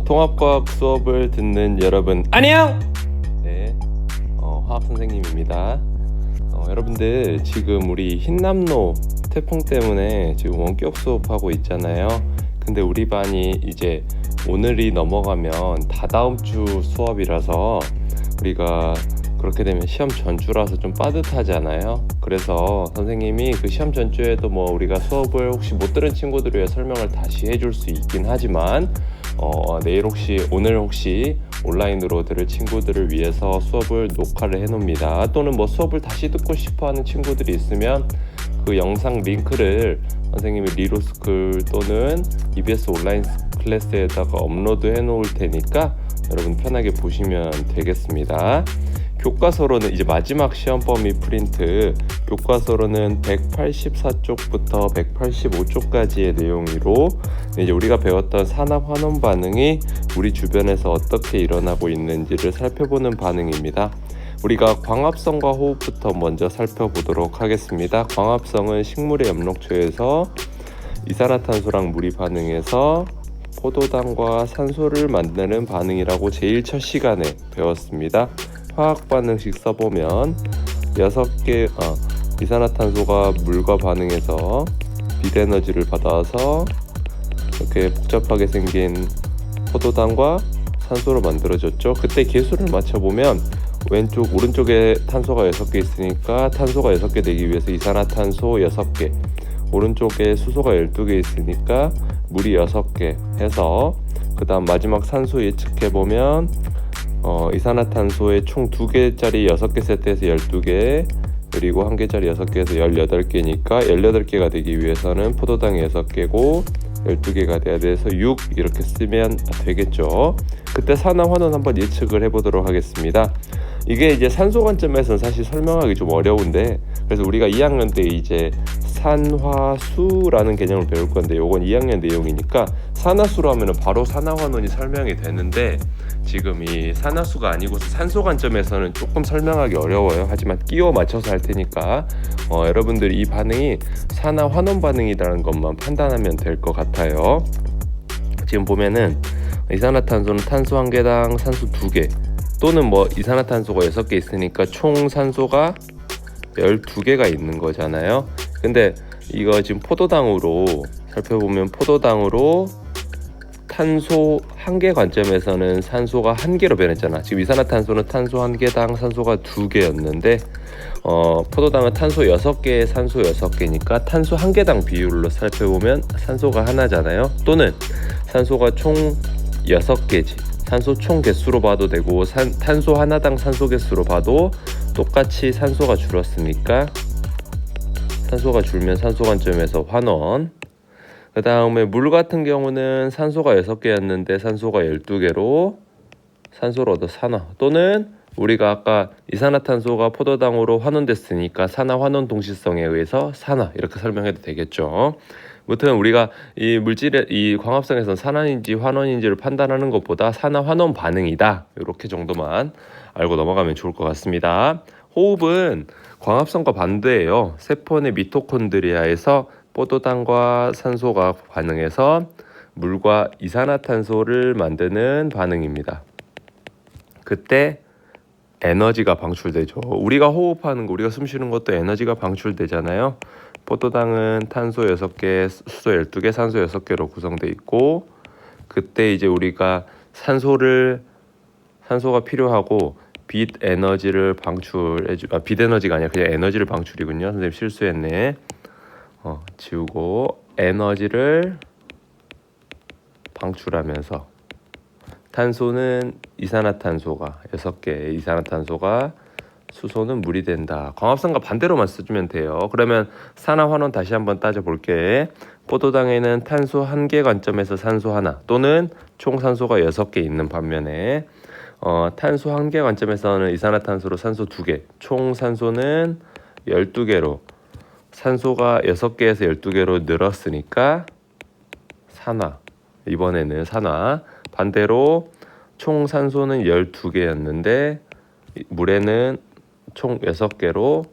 통합과학 수업을 듣는 여러분 안녕! 네, 화학 선생님입니다. 여러분들 지금 우리 흰남노 태풍 때문에 지금 원격 수업하고 있잖아요. 근데 우리 반이 이제 오늘이 넘어가면 다다음 주 수업이라서 우리가 그렇게 되면 시험 전주라서 좀 빠듯하잖아요. 그래서 선생님이 그 시험 전주에도 뭐 우리가 수업을 혹시 못 들은 친구들을 위해 설명을 다시 해줄 수 있긴 하지만 오늘 혹시 온라인으로 들을 친구들을 위해서 수업을 녹화를 해 놓습니다. 또는 뭐 수업을 다시 듣고 싶어 하는 친구들이 있으면 그 영상 링크를 선생님이 리로스쿨 또는 EBS 온라인 클래스에다가 업로드 해 놓을 테니까 여러분 편하게 보시면 되겠습니다. 교과서로는 이제 마지막 시험 범위 프린트, 교과서로는 184쪽부터 185쪽까지의 내용으로 이제 우리가 배웠던 산화 환원 반응이 우리 주변에서 어떻게 일어나고 있는지를 살펴보는 반응입니다. 우리가 광합성과 호흡부터 먼저 살펴보도록 하겠습니다. 광합성은 식물의 엽록초에서 이산화탄소랑 물이 반응해서 포도당과 산소를 만드는 반응이라고 제일 첫 시간에 배웠습니다. 화학 반응식 써보면 6개 이산화탄소가 물과 반응해서 빛에너지를 받아서 이렇게 복잡하게 생긴 포도당과 산소로 만들어졌죠. 그때 개수를 맞춰보면 오른쪽에 탄소가 6개 있으니까 탄소가 6개 되기 위해서 이산화탄소 6개, 오른쪽에 수소가 12개 있으니까 물이 6개 해서 그 다음 마지막 산소 예측해보면 이산화탄소의 총 2개짜리 6개 세트에서 12개, 그리고 1개짜리 6개에서 18개니까 18개가 되기 위해서는 포도당이 6개고 12개가 돼야 돼서 6 이렇게 쓰면 되겠죠. 그때 산화환원 한번 예측을 해보도록 하겠습니다. 이게 이제 산소 관점에서는 사실 설명하기 좀 어려운데, 그래서 우리가 2학년 때 이제 산화수라는 개념을 배울 건데 요건 2학년 내용이니까 산화수로 하면은 바로 산화환원이 설명이 되는데, 지금 이 산화수가 아니고 산소 관점에서는 조금 설명하기 어려워요. 하지만 끼워 맞춰서 할 테니까 여러분들이 이 반응이 산화환원 반응이라는 것만 판단하면 될 것 같아요. 지금 보면은 이산화탄소는 탄소 1개당 산소 2개, 또는 뭐 이산화탄소가 6개 있으니까 총 산소가 12개가 있는 거잖아요. 근데 이거 지금 포도당으로 살펴보면 포도당으로 탄소 1개 관점에서는 산소가 1개로 변했잖아. 지금 이산화탄소는 탄소 1개당 산소가 2개였는데 포도당은 탄소 6개, 산소 6개니까 탄소 1개당 비율로 살펴보면 산소가 하나잖아요. 또는 산소가 총 6개지. 산소 총 개수로 봐도 되고 탄소 하나당 산소 개수로 봐도 똑같이 산소가 줄었으니까 산소가 줄면 산소 관점에서 환원. 그 다음에 물 같은 경우는 산소가 6개였는데 산소가 12개로 산소를 얻어 산화, 또는 우리가 아까 이산화탄소가 포도당으로 환원됐으니까 산화 환원 동시성에 의해서 산화, 이렇게 설명해도 되겠죠. 무튼 우리가 이 광합성에서는 산화인지 환원인지를 판단하는 것보다 산화 환원 반응이다, 이렇게 정도만 알고 넘어가면 좋을 것 같습니다. 호흡은 광합성과 반대예요. 세포 내 미토콘드리아에서 포도당과 산소가 반응해서 물과 이산화탄소를 만드는 반응입니다. 그때 에너지가 방출되죠. 우리가 호흡하는 거, 우리가 숨 쉬는 것도 에너지가 방출되잖아요. 포도당은 탄소 6개, 수소 12개, 산소 6개로 구성되어 있고, 그때 이제 우리가 산소가 필요하고 빛 에너지를 빛 에너지가 아니라 그냥 에너지를 방출이군요. 선생님 실수했네. 지우고 에너지를 방출하면서 탄소는 이산화탄소가 6개, 이산화탄소가 수소는 물이 된다. 광합성과 반대로만 써주면 돼요. 그러면 산화환원 다시 한번 따져볼게. 포도당에는 탄소 1개 관점에서 산소 하나, 또는 총 산소가 6개 있는 반면에 탄소 1개 관점에서는 이산화탄소로 산소 2개, 총 산소는 12개로 산소가 6개에서 12개로 늘었으니까 산화. 이번에는 산화. 반대로 총 산소는 12개였는데 물에는 총 6개로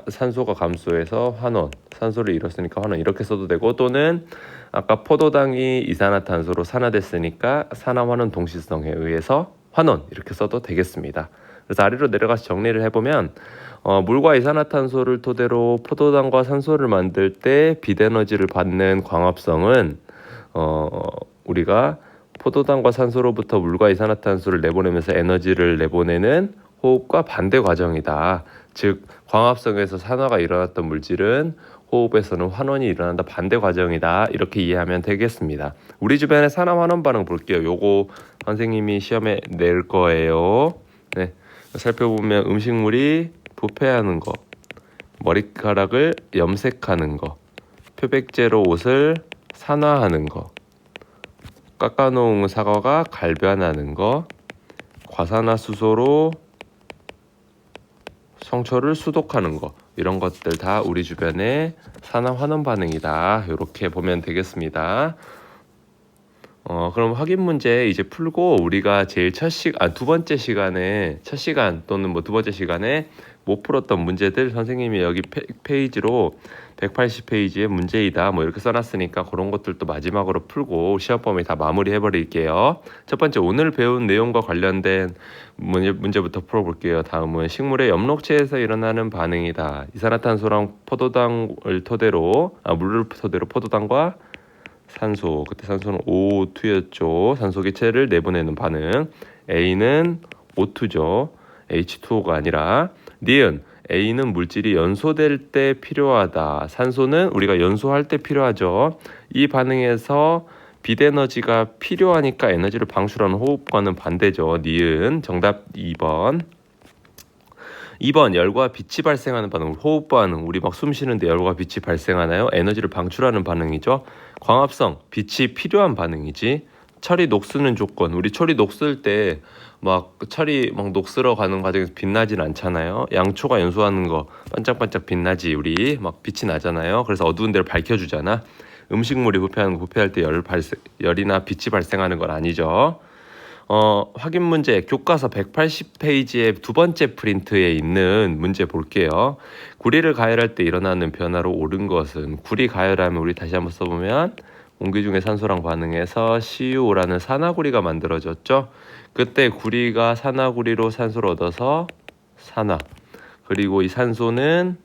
산소가 감소해서 환원, 산소를 잃었으니까 환원 이렇게 써도 되고, 또는 아까 포도당이 이산화탄소로 산화됐으니까 산화환원 동시성에 의해서 환원 이렇게 써도 되겠습니다. 그래서 아래로 내려가서 정리를 해보면 물과 이산화탄소를 토대로 포도당과 산소를 만들 때 빛에너지를 받는 광합성은 우리가 포도당과 산소로부터 물과 이산화탄소를 내보내면서 에너지를 내보내는 호흡과 반대 과정이다. 즉 광합성에서 산화가 일어났던 물질은 호흡에서는 환원이 일어난다. 반대 과정이다. 이렇게 이해하면 되겠습니다. 우리 주변의 산화 환원 반응 볼게요. 요거 선생님이 시험에 낼 거예요. 네, 살펴보면 음식물이 부패하는 거, 머리카락을 염색하는 거, 표백제로 옷을 산화하는 거, 깎아놓은 사과가 갈변하는 거, 과산화수소로 성초를 수독하는 거, 이런 것들 다 우리 주변의 산화 환원 반응이다. 이렇게 보면 되겠습니다. 그럼 확인 문제 이제 풀고 우리가 제일 두 번째 시간에 첫 시간 또는 뭐 두 번째 시간에 못 풀었던 문제들 선생님이 여기 페이지로 180페이지의 문제이다 뭐 이렇게 써놨으니까 그런 것들도 마지막으로 풀고 시험 범위 다 마무리해 버릴게요. 첫 번째 오늘 배운 내용과 관련된 문제부터 풀어볼게요. 다음은 식물의 엽록체에서 일어나는 반응이다. 이산화탄소랑 포도당을 토대로 물을 토대로 포도당과 산소, 그때 산소는 O2였죠. 산소 기체를 내보내는 반응. A는 O2죠. H2O가 아니라. 니은 A는 물질이 연소될 때 필요하다. 산소는 우리가 연소할 때 필요하죠. 이 반응에서 빛에너지가 필요하니까 에너지를 방출하는 호흡과는 반대죠. 니은 정답 2번. 2번 열과 빛이 발생하는 반응, 호흡 반응. 우리 막 숨 쉬는데 열과 빛이 발생하나요? 에너지를 방출하는 반응이죠. 광합성, 빛이 필요한 반응이지. 철이 녹쓰는 조건, 우리 철이 녹슬 때 막 철이 막 녹슬어 가는 과정에서 빛나진 않잖아요. 양초가 연소하는 거 반짝반짝 빛나지. 우리 막 빛이 나잖아요. 그래서 어두운 데를 밝혀주잖아. 음식물이 부패하는 거, 부패할 때 열이나 빛이 발생하는 건 아니죠. 확인 문제 교과서 180페이지의 두 번째 프린트에 있는 문제 볼게요. 구리를 가열할 때 일어나는 변화로 옳은 것은, 구리 가열하면 우리 다시 한번 써보면 공기 중에 산소랑 반응해서 CuO라는 산화구리가 만들어졌죠. 그때 구리가 산화구리로 산소를 얻어서 산화, 그리고 이 산소는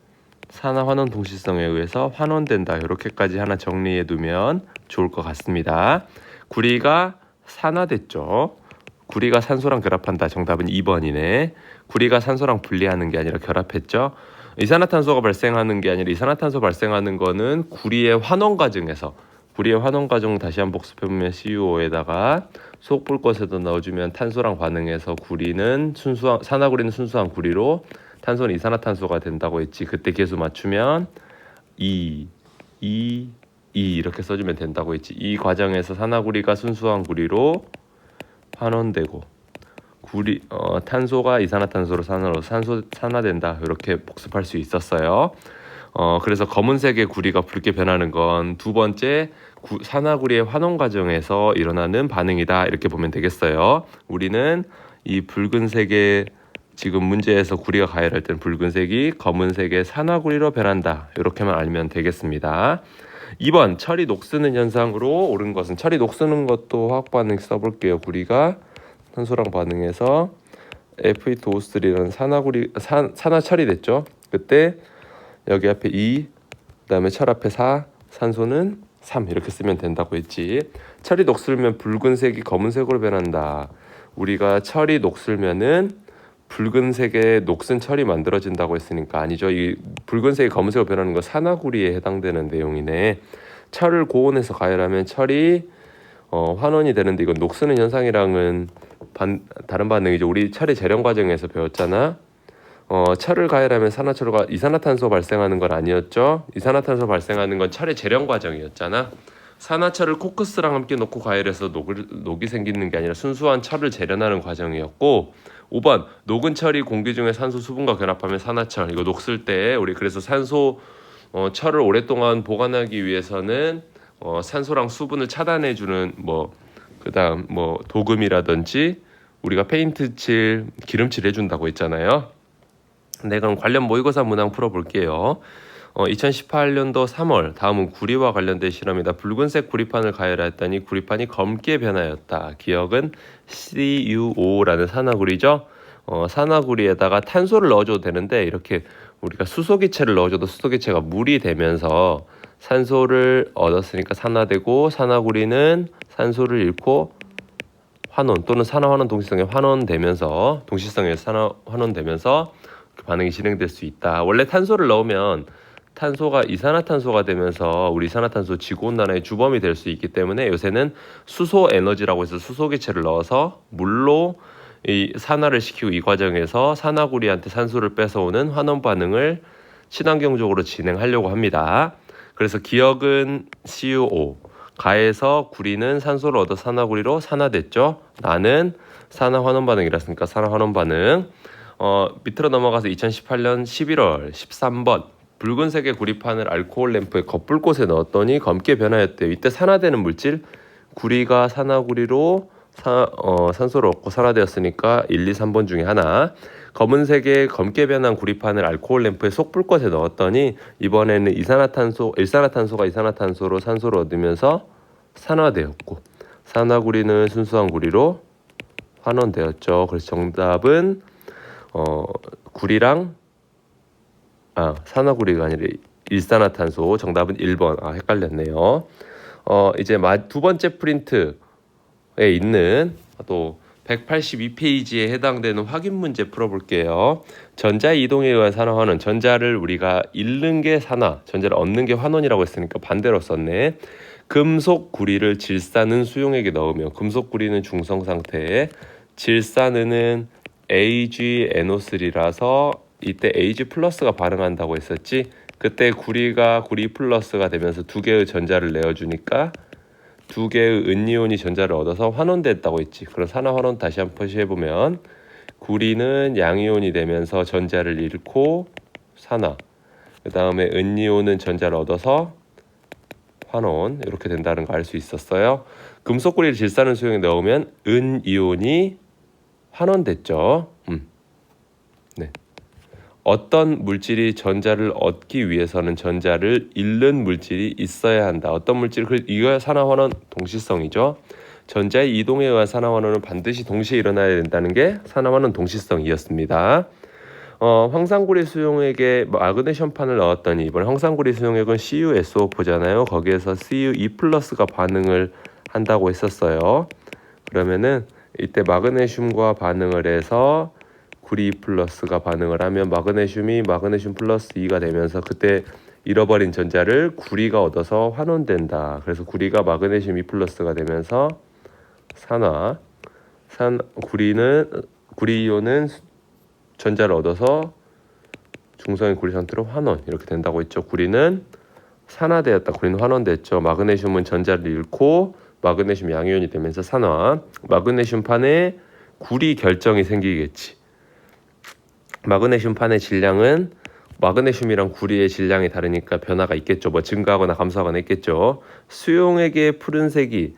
산화 환원 동시성에 의해서 환원된다. 이렇게까지 하나 정리해 두면 좋을 것 같습니다. 구리가 산화됐죠. 구리가 산소랑 결합한다. 정답은 2번이네. 구리가 산소랑 분리하는 게 아니라 결합했죠. 이산화탄소가 발생하는 게 아니라 이산화탄소 발생하는 거는 구리의 환원 과정에서, 구리의 환원 과정 다시 한번 복습해보면 CuO에다가 소옥불꽃에도 넣어주면 탄소랑 반응해서 구리는 산화구리는 순수한 구리로 탄소는 이산화탄소가 된다고 했지. 그때 계수 맞추면 2 이렇게 써주면 된다고 했지. 이 과정에서 산화구리가 순수한 구리로 환원되고 탄소가 이산화탄소로 산화된다. 이렇게 복습할 수 있었어요. 그래서 검은색의 구리가 붉게 변하는 건 두 번째 산화구리의 환원 과정에서 일어나는 반응이다. 이렇게 보면 되겠어요. 우리는 이 붉은색의 지금 문제에서 구리가 가열할 때는 붉은색이 검은색의 산화구리로 변한다. 이렇게만 알면 되겠습니다. 2번 철이 녹쓰는 현상으로 옳은 것은, 철이 녹쓰는 것도 화학 반응 써볼게요. 구리가 탄소랑 반응해서 Fe2O3라는 산화철이 됐죠. 그때 여기 앞에 2, 그다음에 철 앞에 4, 산소는 3 이렇게 쓰면 된다고 했지. 철이 녹슬면 붉은색이 검은색으로 변한다. 우리가 철이 녹슬면은 붉은색의 녹슨 철이 만들어진다고 했으니까 아니죠. 이 붉은색이 검은색으로 변하는 건 산화구리에 해당되는 내용이네. 철을 고온에서 가열하면 철이 환원이 되는데 이건 녹쓰는 현상이랑은 다른 반응이죠. 우리 철의 재련 과정에서 배웠잖아. 철을 가열하면 산화철과 이산화탄소 발생하는 건 아니었죠. 이산화탄소 발생하는 건 철의 재련 과정이었잖아. 산화철을 코크스랑 함께 놓고 가열해서 녹이 생기는 게 아니라 순수한 철을 재련하는 과정이었고, 5번 녹은 철이 공기 중에 산소 수분과 결합하면 산화철. 이거 녹슬 때 우리 그래서 철을 오랫동안 보관하기 위해서는 산소랑 수분을 차단해주는 그다음 도금이라든지 우리가 페인트 칠 기름칠 해준다고 했잖아요. 네, 그럼 관련 모의고사 문항 풀어볼게요. 2018년도 3월 다음은 구리와 관련된 실험이다. 붉은색 구리판을 가열했더니 구리판이 검게 변하였다. 기억은 CuO라는 산화구리죠. 산화구리에다가 탄소를 넣어줘도 되는데 이렇게 우리가 수소기체를 넣어줘도 수소기체가 물이 되면서 산소를 얻었으니까 산화되고 산화구리는 산소를 잃고 환원 또는 산화환원 동시성에 환원되면서 동시성에서 산화환원되면서 그 반응이 진행될 수 있다. 원래 탄소를 넣으면 탄소가 이산화탄소가 되면서 우리 이산화탄소 지구온난화의 주범이 될 수 있기 때문에 요새는 수소 에너지라고 해서 수소기체를 넣어서 물로 이 산화를 시키고 이 과정에서 산화구리한테 산소를 뺏어오는 환원 반응을 친환경적으로 진행하려고 합니다. 그래서 기억은 CuO. 가에서 구리는 산소를 얻어 산화구리로 산화됐죠. 나는 산화환원 반응이랐으니까 산화환원 반응. 밑으로 넘어가서 2018년 11월 13번 붉은색의 구리판을 알코올 램프의 겉불꽃에 넣었더니 검게 변하였대요. 이때 산화되는 물질 구리가 산화구리로 산소를 얻고 산화되었으니까 1, 2, 3번 중에 하나. 검은색의 검게 변한 구리판을 알코올 램프의 속불꽃에 넣었더니 이번에는 일산화탄소가 이산화탄소로 산소를 얻으면서 산화되었고 산화구리는 순수한 구리로 환원되었죠. 그래서 정답은 구리랑 산화구리가 아니라 일산화탄소. 정답은 1번. 헷갈렸네요. 이제 두 번째 프린트에 있는 또 182페이지에 해당되는 확인 문제 풀어볼게요. 전자의 이동에 의한 산화환원. 전자를 우리가 잃는 게 산화, 전자를 얻는 게 환원이라고 했으니까 반대로 썼네. 금속 구리를 질산은 수용액에 넣으면 금속 구리는 중성 상태에 질산은은 AgNO3라서 이때 Ag 플러스가 반응한다고 했었지. 그때 구리가 구리 플러스가 되면서 두 개의 전자를 내어주니까 두 개의 은이온이 전자를 얻어서 환원됐다고 했지. 그럼 산화 환원 다시 한번 표시해보면 구리는 양이온이 되면서 전자를 잃고 산화, 그 다음에 은이온은 전자를 얻어서 환원, 이렇게 된다는 거 알 수 있었어요. 금속구리를 질산을 수용에 넣으면 은이온이 환원됐죠. 네. 어떤 물질이 전자를 얻기 위해서는 전자를 잃는 물질이 있어야 한다. 어떤 물질, 이거 산화환원 동시성이죠. 전자의 이동에 의한 산화환원은 반드시 동시에 일어나야 된다는 게 산화환원 동시성이었습니다. 황산구리 수용액에 마그네슘판을 넣었더니 이번 황산구리 수용액은 CuSO4잖아요. 거기에서 Cu2+가 반응을 한다고 했었어요. 그러면은 이때 마그네슘과 반응을 해서 구리 플러스가 반응을 하면 마그네슘이 마그네슘 플러스 2가 되면서 그때 잃어버린 전자를 구리가 얻어서 환원된다. 그래서 구리가 마그네슘 2 플러스가 되면서 산화. 구리이온은 전자를 얻어서 중성의 구리 상태로 환원, 이렇게 된다고 했죠. 구리는 산화되었다. 구리는 환원됐죠. 마그네슘은 전자를 잃고 마그네슘 양이온이 되면서 산화. 마그네슘판에 구리 결정이 생기겠지. 마그네슘판의 질량은 마그네슘이랑 구리의 질량이 다르니까 변화가 있겠죠. 뭐 증가하거나 감소하거나 있겠죠. 수용액의 푸른색은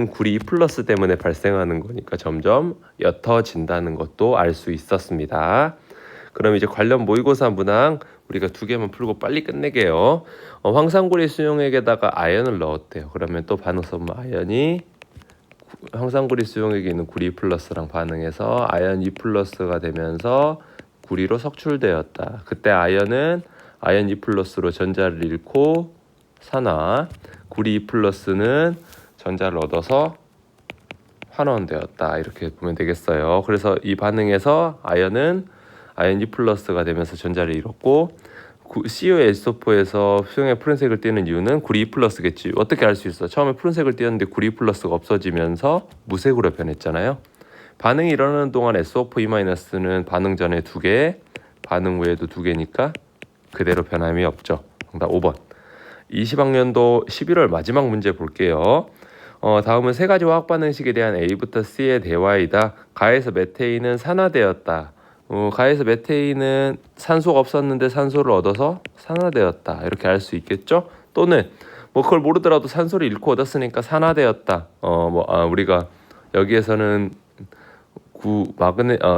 구리 플러스 때문에 발생하는 거니까 점점 옅어진다는 것도 알 수 있었습니다. 그럼 이제 관련 모의고사 문항 우리가 2개만 풀고 빨리 끝내게요. 황산구리 수용액에다가 아연을 넣었대요. 그러면 또 반응성 아연이 황산구리 수용액에 있는 구리 플러스랑 반응해서 아연 2 플러스가 되면서 구리로 석출되었다. 그때 아연 2 플러스로 전자를 잃고 산화, 구리 2 플러스는 전자를 얻어서 환원되었다. 이렇게 보면 되겠어요. 그래서 이 반응에서 아연 2 플러스가 되면서 전자를 잃었고 CuSO4에서 수용액 푸른색을 띠는 이유는 구리 2 플러스겠지. 어떻게 알 수 있어? 처음에 푸른색을 띄었는데 구리 2 플러스가 없어지면서 무색으로 변했잖아요. 반응이 일어나는 동안 SO4-는 반응 전에 2개, 반응 후에도 2개니까 그대로 변함이 없죠. 정답 5번. 20학년도 11월 마지막 문제 볼게요. 다음은 3가지 화학 반응식에 대한 A부터 C의 대화이다. 가에서 메테인은 산화되었다. 가에서 메테인은 산소가 없었는데 산소를 얻어서 산화되었다. 이렇게 알 수 있겠죠? 또는 그걸 모르더라도 산소를 잃고 얻었으니까 산화되었다. 우리가 여기에서는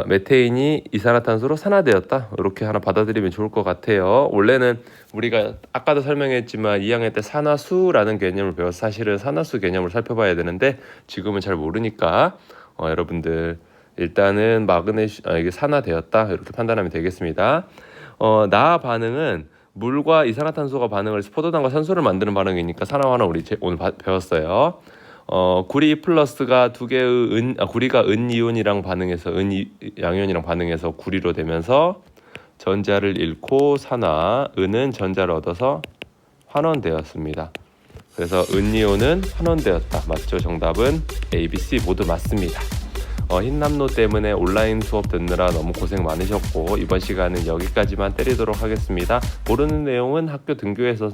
메테인이 이산화탄소로 산화되었다. 이렇게 하나 받아들이면 좋을 것 같아요. 원래는 우리가 아까도 설명했지만 2학년 때 산화수라는 개념을 배워서 사실은 산화수 개념을 살펴봐야 되는데 지금은 잘 모르니까 여러분들 일단은 이게 산화되었다 이렇게 판단하면 되겠습니다. 나 반응은 물과 이산화탄소가 반응을 해서 포도당과 산소를 만드는 반응이니까 산화화는 우리 오늘 배웠어요. 구리 플러스가 구리가 은이온이랑 반응해서 양이온이랑 반응해서 구리로 되면서 전자를 잃고 은은 전자를 얻어서 환원되었습니다. 그래서 은이온은 환원되었다. 맞죠? 정답은 A, B, C 모두 맞습니다. 흰남노 때문에 온라인 수업 듣느라 너무 고생 많으셨고 이번 시간은 여기까지만 때리도록 하겠습니다. 모르는 내용은 학교 등교해서